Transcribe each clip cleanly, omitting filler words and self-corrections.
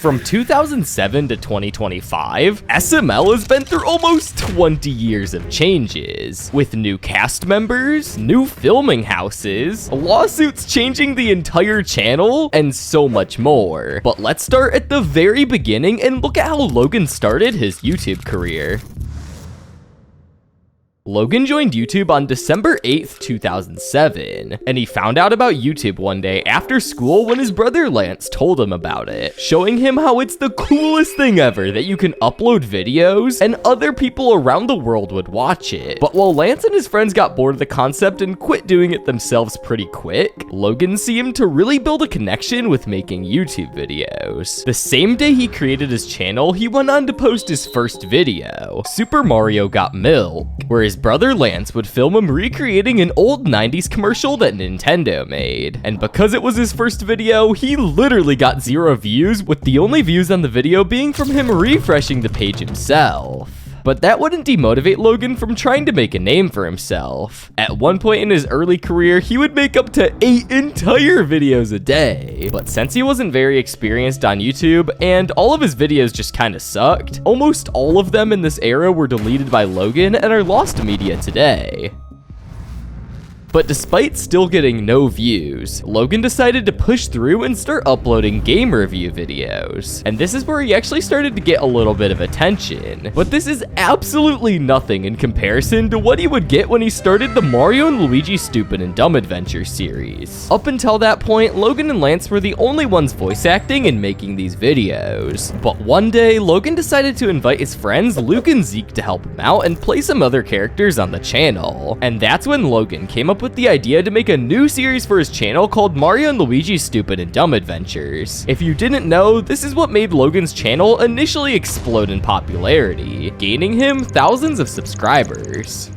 From 2007 to 2025, SML has been through almost 20 years of changes, with new cast members, new filming houses, lawsuits changing the entire channel, and so much more. But let's start at the very beginning and look at how Logan started his YouTube career. Logan joined YouTube on December 8th, 2007, and he found out about YouTube one day after school when his brother Lance told him about it, showing him how it's the coolest thing ever that you can upload videos and other people around the world would watch it. But while Lance and his friends got bored of the concept and quit doing it themselves pretty quick, Logan seemed to really build a connection with making YouTube videos. The same day he created his channel, he went on to post his first video, Super Mario Got Milk, where his brother Lance would film him recreating an old 90s commercial that Nintendo made. And because it was his first video, he literally got 0 views, with the only views on the video being from him refreshing the page himself. But that wouldn't demotivate Logan from trying to make a name for himself. At one point in his early career, he would make up to 8 entire videos a day. But since he wasn't very experienced on YouTube, and all of his videos just kinda sucked, almost all of them in this era were deleted by Logan and are lost to media today. But despite still getting no views, Logan decided to push through and start uploading game review videos. And this is where he actually started to get a little bit of attention. But this is absolutely nothing in comparison to what he would get when he started the Mario and Luigi Stupid and Dumb Adventure series. Up until that point, Logan and Lance were the only ones voice acting and making these videos. But one day, Logan decided to invite his friends Luke and Zeke to help him out and play some other characters on the channel. And that's when Logan came up with the idea to make a new series for his channel called Mario and Luigi Stupid and Dumb Adventures. If you didn't know, this is what made Logan's channel initially explode in popularity, gaining him thousands of subscribers.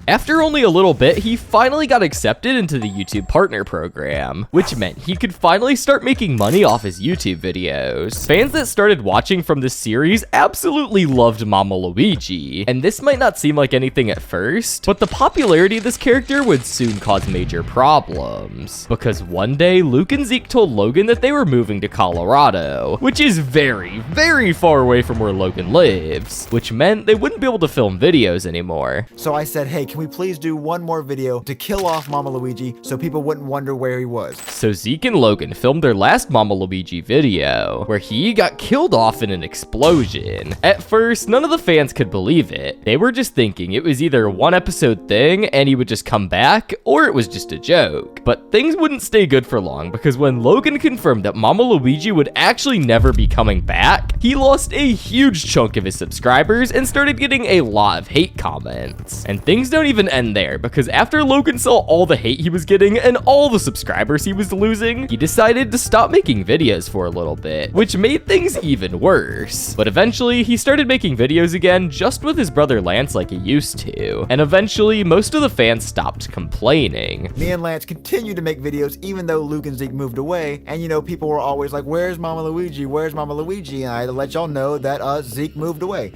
After only a little bit, he finally got accepted into the YouTube Partner Program, which meant he could finally start making money off his YouTube videos. Fans that started watching from this series absolutely loved Mama Luigi, and this might not seem like anything at first, but the popularity of this character would soon cause major problems. Because one day, Luke and Zeke told Logan that they were moving to Colorado, which is very, very far away from where Logan lives, which meant they wouldn't be able to film videos anymore. So I said, hey, can we please do one more video to kill off Mama Luigi so people wouldn't wonder where he was? So Zeke and Logan filmed their last Mama Luigi video, where he got killed off in an explosion. At first, none of the fans could believe it. They were just thinking it was either a one-episode thing and he would just come back, or it was just a joke. But things wouldn't stay good for long, because when Logan confirmed that Mama Luigi would actually never be coming back, he lost a huge chunk of his subscribers and started getting a lot of hate comments. And things don't even end there, because after Logan saw all the hate he was getting and all the subscribers he was losing, he decided to stop making videos for a little bit, which made things even worse. But eventually, he started making videos again just with his brother Lance like he used to, and eventually, most of the fans stopped complaining. Me and Lance continued to make videos even though Luke and Zeke moved away, and you know, people were always like, where's Mama Luigi? Where's Mama Luigi? And I had to let y'all know that Zeke moved away.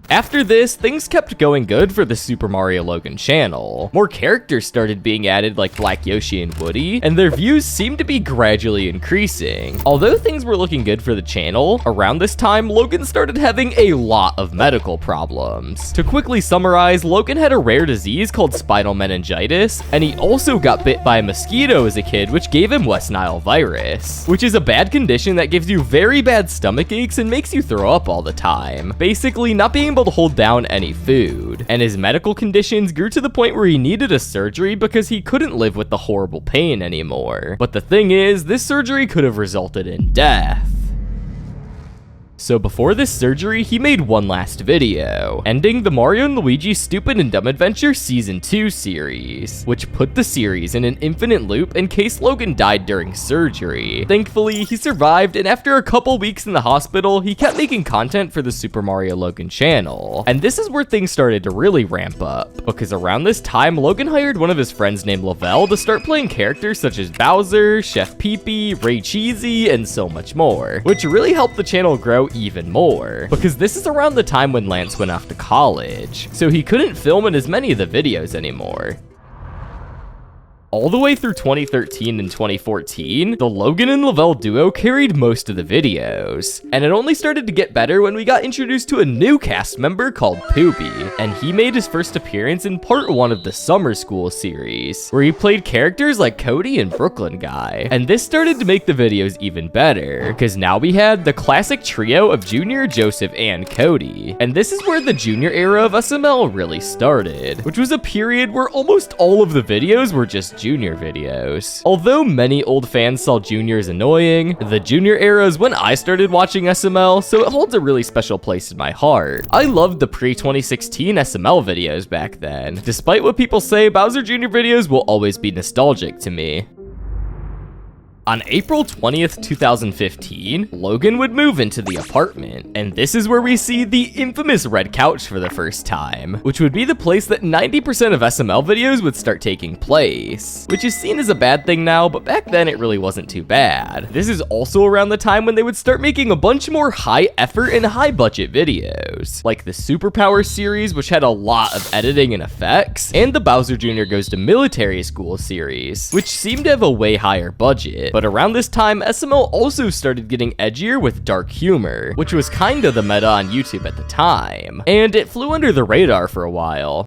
After this, things kept going good for the SuperMarioLogan channel. More characters started being added like Black Yoshi and Woody, and their views seemed to be gradually increasing. Although things were looking good for the channel, around this time, Logan started having a lot of medical problems. To quickly summarize, Logan had a rare disease called spinal meningitis, and he also got bit by a mosquito as a kid, which gave him West Nile virus, which is a bad condition that gives you very bad stomach aches and makes you throw up all the time. Basically, not being able to hold down any food, and his medical conditions grew to the point where he needed a surgery because he couldn't live with the horrible pain anymore. But the thing is, this surgery could have resulted in death. So before this surgery, he made one last video, ending the Mario and Luigi Stupid and Dumb Adventure Season 2 series, which put the series in an infinite loop in case Logan died during surgery. Thankfully, he survived, and after a couple weeks in the hospital, he kept making content for the SuperMarioLogan channel. And this is where things started to really ramp up, because around this time, Logan hired one of his friends named Lavelle to start playing characters such as Bowser, Chef Pee-Pee, Ray Cheesy, and so much more, which really helped the channel grow even more, because this is around the time when Lance went off to college, so he couldn't film in as many of the videos anymore. All the way through 2013 and 2014, the Logan and Lavelle duo carried most of the videos, and it only started to get better when we got introduced to a new cast member called Poopy, and he made his first appearance in part 1 of the Summer School series, where he played characters like Cody and Brooklyn Guy, and this started to make the videos even better, because now we had the classic trio of Junior, Joseph, and Cody, and this is where the Junior era of SML really started, which was a period where almost all of the videos were just Junior videos. Although many old fans saw Junior as annoying, the Junior era is when I started watching SML, so it holds a really special place in my heart. I loved the pre-2016 SML videos back then. Despite what people say, Bowser Jr. videos will always be nostalgic to me. On April 20th, 2015, Logan would move into the apartment, and this is where we see the infamous red couch for the first time, which would be the place that 90% of SML videos would start taking place, which is seen as a bad thing now, but back then it really wasn't too bad. This is also around the time when they would start making a bunch more high effort and high budget videos, like the Superpower series, which had a lot of editing and effects, and the Bowser Jr. Goes to Military School series, which seemed to have a way higher budget. But around this time, SML also started getting edgier with dark humor, which was kinda the meta on YouTube at the time, and it flew under the radar for a while.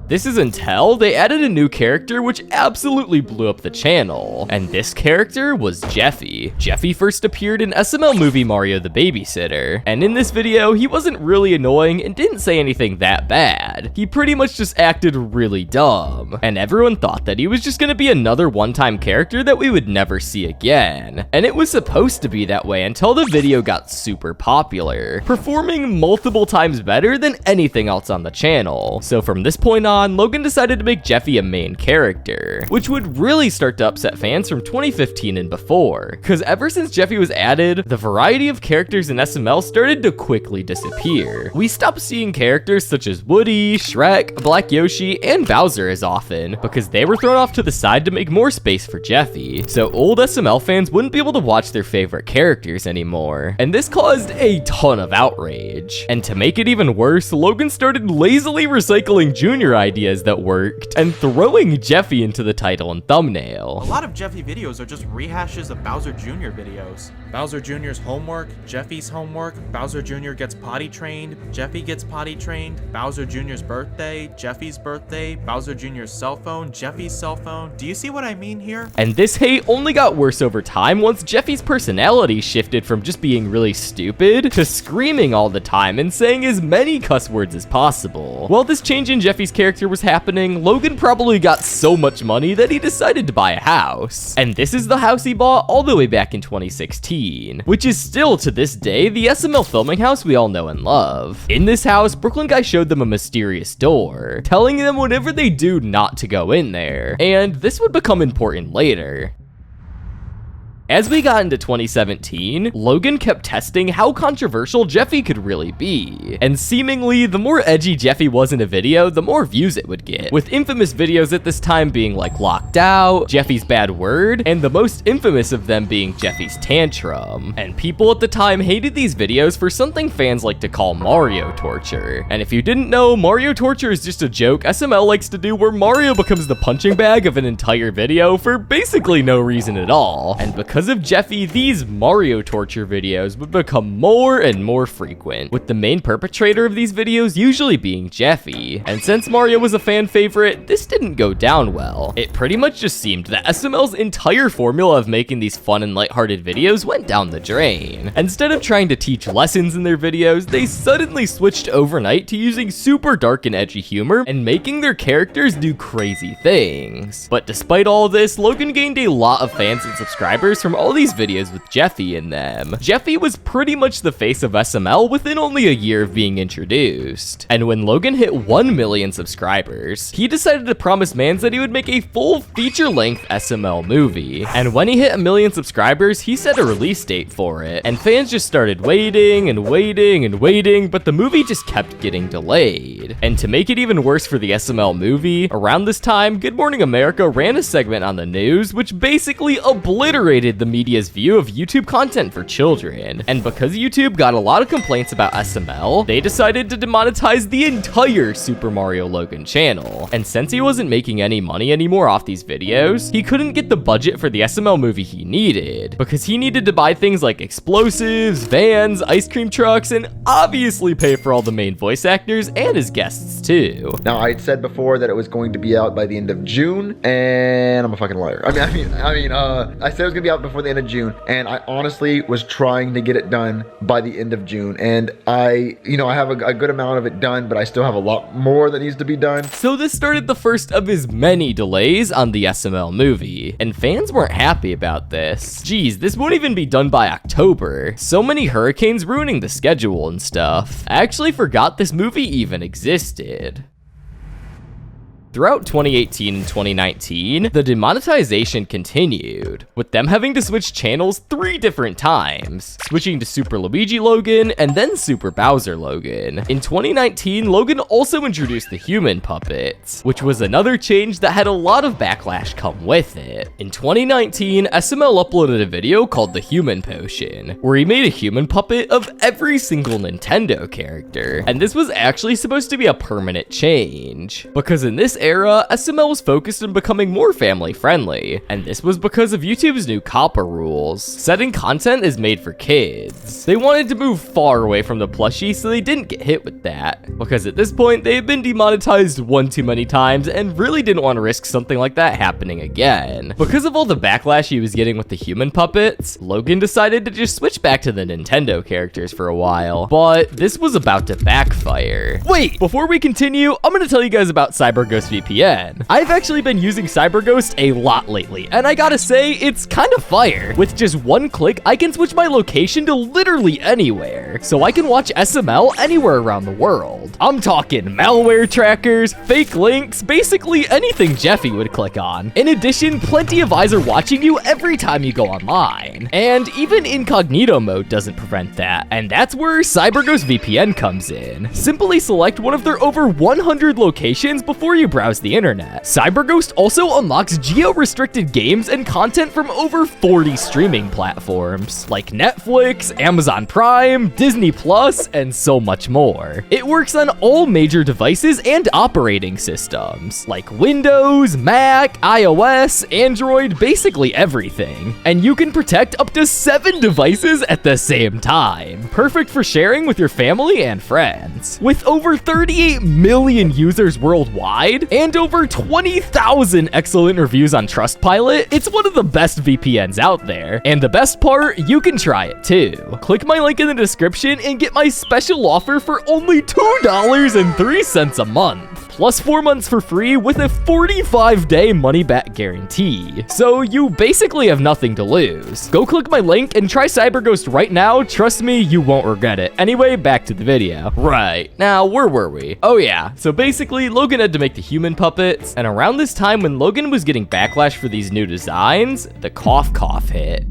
This is until they added a new character which absolutely blew up the channel, and this character was Jeffy. Jeffy first appeared in SML movie Mario the Babysitter, and in this video, he wasn't really annoying and didn't say anything that bad. He pretty much just acted really dumb, and everyone thought that he was just gonna be another one-time character that we would never see again. And it was supposed to be that way until the video got super popular, performing multiple times better than anything else on the channel. So from this point on, Logan decided to make Jeffy a main character, which would really start to upset fans from 2015 and before, because ever since Jeffy was added, the variety of characters in SML started to quickly disappear. We stopped seeing characters such as Woody, Shrek, Black Yoshi, and Bowser as often, because they were thrown off to the side to make more space for Jeffy, so old SML fans wouldn't be able to watch their favorite characters anymore, and this caused a ton of outrage. And to make it even worse, Logan started lazily recycling Junior ideas that worked and throwing Jeffy into the title and thumbnail. A lot of Jeffy videos are just rehashes of Bowser Jr. videos. Bowser Jr.'s homework, Jeffy's homework, Bowser Jr. gets potty trained, Jeffy gets potty trained, Bowser Jr.'s birthday, Jeffy's birthday, Bowser Jr.'s cell phone, Jeffy's cell phone. Do you see what I mean here? And this hate only got worse over time once Jeffy's personality shifted from just being really stupid to screaming all the time and saying as many cuss words as possible. While this change in Jeffy's character was happening, Logan probably got so much money that he decided to buy a house. And this is the house he bought all the way back in 2016, which is still to this day the SML filming house we all know and love. In this house, Brooklyn Guy showed them a mysterious door, telling them whenever they do not to go in there, and this would become important later. As we got into 2017, Logan kept testing how controversial Jeffy could really be, and seemingly the more edgy Jeffy was in a video, the more views it would get, with infamous videos at this time being like Locked Out, Jeffy's Bad Word, and the most infamous of them being Jeffy's Tantrum. And people at the time hated these videos for something fans like to call Mario torture. And if you didn't know, Mario torture is just a joke SML likes to do where Mario becomes the punching bag of an entire video for basically no reason at all. And because of Jeffy, these Mario torture videos would become more and more frequent, with the main perpetrator of these videos usually being Jeffy. And since Mario was a fan favorite, this didn't go down well. It pretty much just seemed that SML's entire formula of making these fun and lighthearted videos went down the drain. Instead of trying to teach lessons in their videos, they suddenly switched overnight to using super dark and edgy humor and making their characters do crazy things. But despite all this, Logan gained a lot of fans and subscribers from all these videos with Jeffy in them. Jeffy was pretty much the face of SML within only a year of being introduced. And when Logan hit 1 million subscribers, he decided to promise fans that he would make a full feature-length SML movie. And when he hit 1 million subscribers, he set a release date for it. And fans just started waiting and waiting and waiting, but the movie just kept getting delayed. And to make it even worse for the SML movie, around this time, Good Morning America ran a segment on the news which basically obliterated distorted the media's view of YouTube content for children. And because YouTube got a lot of complaints about SML, they decided to demonetize the entire SuperMarioLogan channel. And since he wasn't making any money anymore off these videos, he couldn't get the budget for the SML movie he needed, because he needed to buy things like explosives, vans, ice cream trucks, and obviously pay for all the main voice actors and his guests too. Now, I had said before that it was going to be out by the end of June, and I'm a fucking liar. I said it was gonna be out before the end of June, and I honestly was trying to get it done by the end of June, and I have a good amount of it done, but I still have a lot more that needs to be done. So this started the first of his many delays on the SML movie, and fans weren't happy about this. Geez, this won't even be done by October. So many hurricanes ruining the schedule and stuff. I actually forgot this movie even existed. Throughout 2018 and 2019, the demonetization continued, with them having to switch channels 3 different times, switching to Super Luigi Logan and then Super Bowser Logan. In 2019, Logan also introduced the human puppets, which was another change that had a lot of backlash come with it. In 2019, SML uploaded a video called The Human Potion, where he made a human puppet of every single Nintendo character, and this was actually supposed to be a permanent change, because in this era, SML was focused on becoming more family friendly, and this was because of YouTube's new COPPA rules. Setting content is made for kids. They wanted to move far away from the plushie so they didn't get hit with that, because at this point they had been demonetized one too many times and really didn't want to risk something like that happening again. Because of all the backlash he was getting with the human puppets, Logan decided to just switch back to the Nintendo characters for a while, but this was about to backfire. Wait, before we continue, I'm gonna tell you guys about CyberGhost VPN. I've actually been using CyberGhost a lot lately, and I gotta say, it's kind of fire. With just one click, I can switch my location to literally anywhere, so I can watch SML anywhere around the world. I'm talking malware trackers, fake links, basically anything Jeffy would click on. In addition, plenty of eyes are watching you every time you go online. And even incognito mode doesn't prevent that, and that's where CyberGhost VPN comes in. Simply select one of their over 100 locations before you browse the internet. CyberGhost also unlocks geo-restricted games and content from over 40 streaming platforms, like Netflix, Amazon Prime, Disney Plus, and so much more. It works on all major devices and operating systems, like Windows, Mac, iOS, Android, basically everything. And you can protect up to 7 devices at the same time. Perfect for sharing with your family and friends. With over 38 million users worldwide, and over 20,000 excellent reviews on Trustpilot, it's one of the best VPNs out there. And the best part, you can try it too. Click my link in the description and get my special offer for only $2.03 a month, plus 4 months for free with a 45-day money-back guarantee. So you basically have nothing to lose. Go click my link and try CyberGhost right now. Trust me, you won't regret it. Anyway, back to the video. Right, now where were we? Oh yeah, so basically Logan had to make the human puppets, and around this time when Logan was getting backlash for these new designs, the cough hit.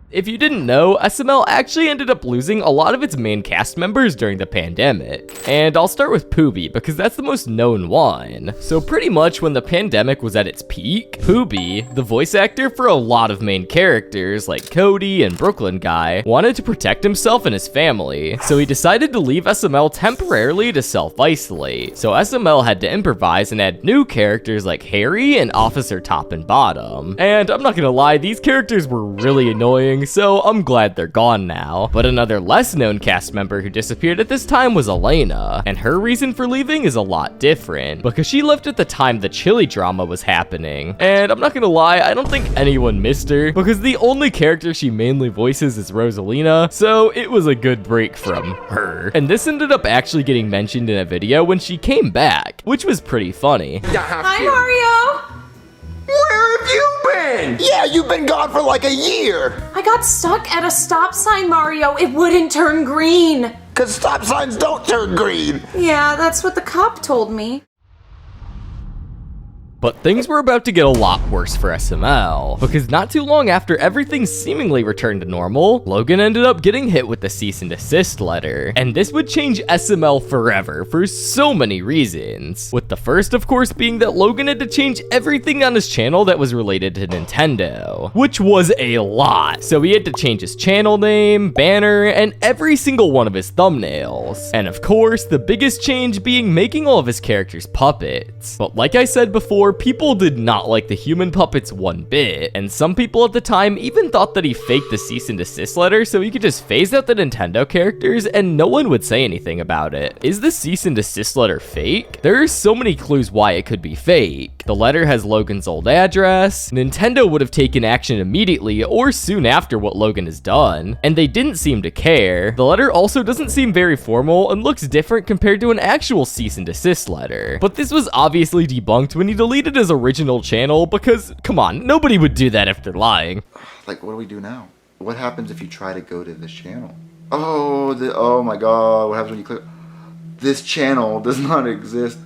If you didn't know, SML actually ended up losing a lot of its main cast members during the pandemic. And I'll start with Poobie, because that's the most known one. So pretty much when the pandemic was at its peak, Poobie, the voice actor for a lot of main characters like Cody and Brooklyn Guy, wanted to protect himself and his family. So he decided to leave SML temporarily to self-isolate. So SML had to improvise and add new characters like Harry and Officer Top and Bottom. And I'm not gonna lie, these characters were really annoying, so I'm glad they're gone now. But another less known cast member who disappeared at this time was Elena, and her reason for leaving is a lot different, because she left at the time the Chili drama was happening. And I'm not gonna lie, I don't think anyone missed her, because the only character she mainly voices is Rosalina, so it was a good break from her. And this ended up actually getting mentioned in a video when she came back, which was pretty funny. Hi, Mario! Where have you been? Yeah, you've been gone for like a year. I got stuck at a stop sign, Mario. It wouldn't turn green. 'Cause stop signs don't turn green. Yeah, that's what the cop told me. But things were about to get a lot worse for SML, because not too long after everything seemingly returned to normal, Logan ended up getting hit with the cease and desist letter. And this would change SML forever for so many reasons. With the first, of course, being that Logan had to change everything on his channel that was related to Nintendo, which was a lot. So he had to change his channel name, banner, and every single one of his thumbnails. And of course, the biggest change being making all of his characters puppets. But like I said before, people did not like the human puppets one bit, and some people at the time even thought that he faked the cease and desist letter so he could just phase out the Nintendo characters and no one would say anything about it. Is the cease and desist letter fake? There are so many clues why it could be fake. The letter has Logan's old address, Nintendo would have taken action immediately or soon after what Logan has done, and they didn't seem to care. The letter also doesn't seem very formal and looks different compared to an actual cease and desist letter. But this was obviously debunked when he deleted his original channel because, come on, nobody would do that if they're lying. Like, what do we do now? What happens if you try to go to this channel? Oh my god, what happens when you click? This channel does not exist.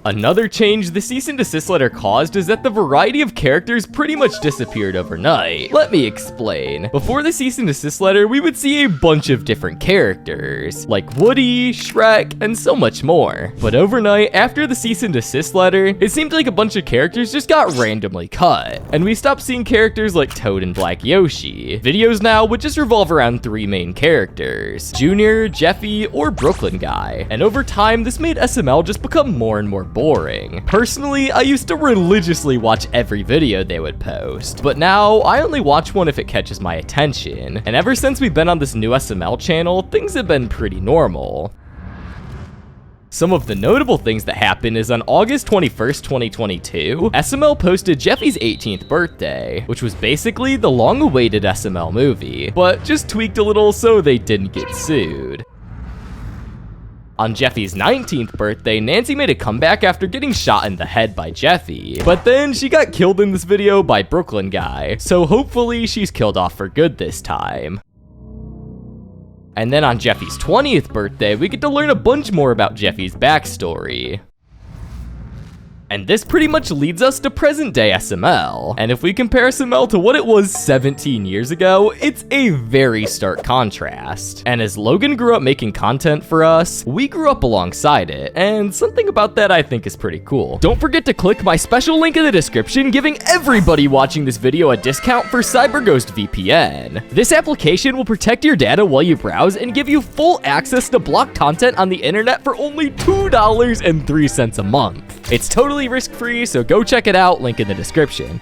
Another change the cease and desist letter caused is that the variety of characters pretty much disappeared overnight. Let me explain. Before the cease and desist letter, we would see a bunch of different characters, like Woody, Shrek, and so much more. But overnight, after the cease and desist letter, it seemed like a bunch of characters just got randomly cut, and we stopped seeing characters like Toad and Black Yoshi. Videos now would just revolve around 3 main characters, Junior, Jeffy, or Brooklyn Guy. And over time, this made SML just become more and more boring. Personally, I used to religiously watch every video they would post, but now I only watch one if it catches my attention. And ever since we've been on this new SML channel, things have been pretty normal. Some of the notable things that happened is on August 21st, 2022, SML posted Jeffy's 18th birthday, which was basically the long-awaited SML movie, but just tweaked a little so they didn't get sued. On Jeffy's 19th birthday, Nancy made a comeback after getting shot in the head by Jeffy, but then she got killed in this video by Brooklyn Guy, so hopefully she's killed off for good this time. And then on Jeffy's 20th birthday, we get to learn a bunch more about Jeffy's backstory. And this pretty much leads us to present day SML. And if we compare SML to what it was 17 years ago, it's a very stark contrast. And as Logan grew up making content for us, we grew up alongside it. And something about that I think is pretty cool. Don't forget to click my special link in the description giving everybody watching this video a discount for CyberGhost VPN. This application will protect your data while you browse and give you full access to blocked content on the internet for only $2.03 a month. It's totally risk-free, so go check it out, link in the description.